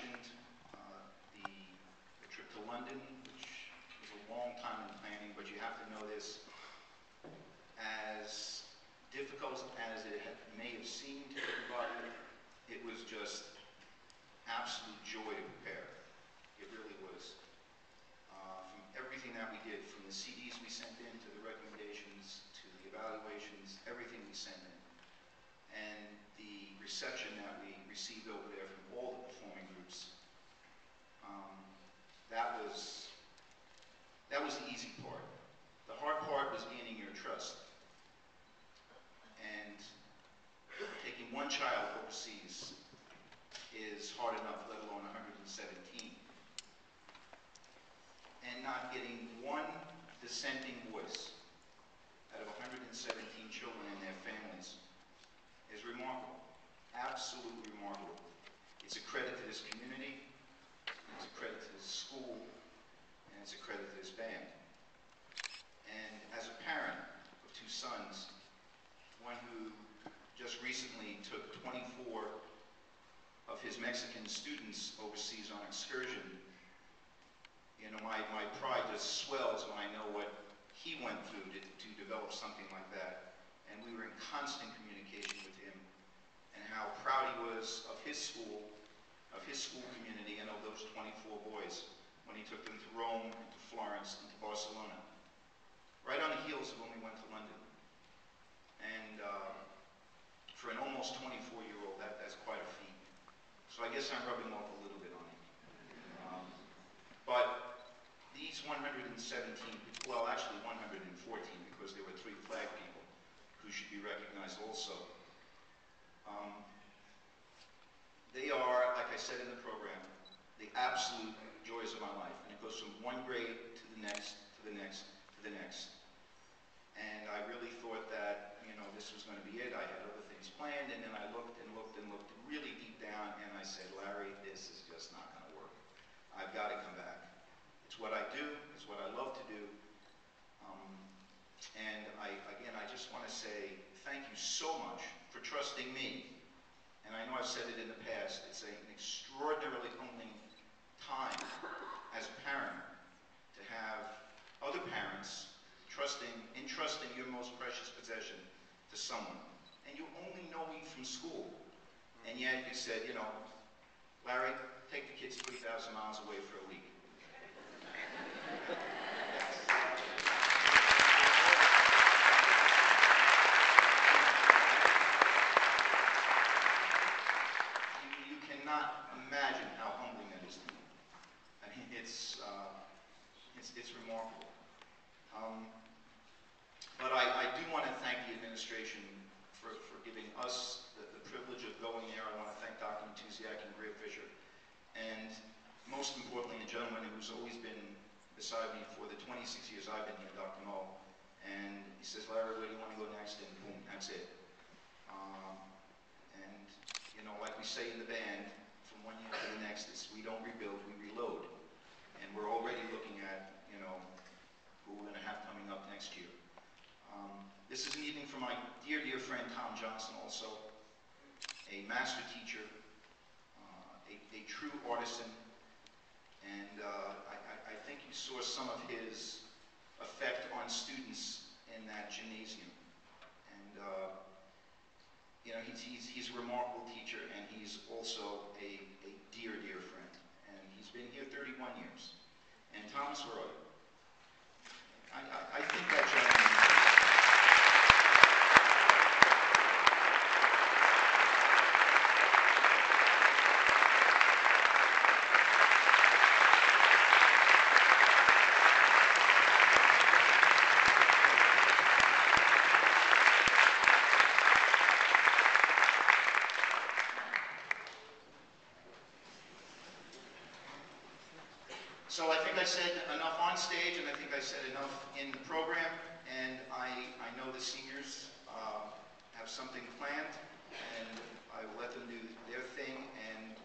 mentioned the trip to London, which was a long time in planning, but you have to know this. As difficult as it may have seemed to everybody, it was just absolute joy to prepare. It really was. From everything that we did, from the CDs we sent in, to the recommendations, to the evaluations, everything we sent in. And the reception that we received over there from all the performing groups, that was the easy part. The hard part was gaining your trust. And taking one child overseas is hard enough, let alone 117. And not getting one dissenting voice out of 117 children and their families is remarkable. Absolutely remarkable. It's a credit to this community, it's a credit to this school, and it's a credit to this band. And as a parent of two sons, one who just recently took 24 of his Mexican students overseas on excursion, you know, my pride just swells when I know what he went through to develop something like that. And we were in constant communication with him, and how proud he was of his school community, and of those 24 boys when he took them to Rome, and to Florence, and to Barcelona. Right on the heels of when we went to London. And for an almost 24-year-old, that's quite a feat. So I guess I'm rubbing off a little bit on him. But these 117, well, actually 114, because there were 3 flag people who should be recognized also. They are, like I said in the program, the absolute joys of my life. And it goes from one grade to the next, to the next, to the next. And I really thought that, you know, this was going to be it. I had other things planned, and then I looked and looked and looked really deep down, and I said, Larry, this is just not going to work. I've got to come back. It's what I do. It's what I love to do. And again, I just want to say thank you so much for trusting me. And I know I've said it in the past. It's an extraordinarily humbling time as a parent to have other parents entrusting your most precious possession to someone. And you only know me from school. And yet you said, you know, Larry, take the kids 3,000 miles away for a week. You cannot imagine how humbling that is to me. I mean, it's remarkable. But I do want to thank the administration for giving us the privilege of going there. I want to thank Dr. Matusiak and Greer Fisher. And most importantly, a gentleman who's always been beside me for the 26 years I've been here, Dr. Knoll. And he says, Larry, where do you want to go next? And boom, that's it. And, you know, like we say in the band, from one year to the next, we don't rebuild, we reload. And we're already looking at, you know, who we're going to have coming up next year. This is an evening for my dear, dear friend Tom Johnson, also a master teacher, a true artisan, and I think you saw some of his effect on students in that gymnasium. And you know, he's a remarkable teacher, and he's also a dear, dear friend. And he's been here 31 years. And Thomas, where are you? I think that gentleman. So I think I said enough on stage, and I think I said enough in the program, and I know the seniors have something planned, and I will let them do their thing, and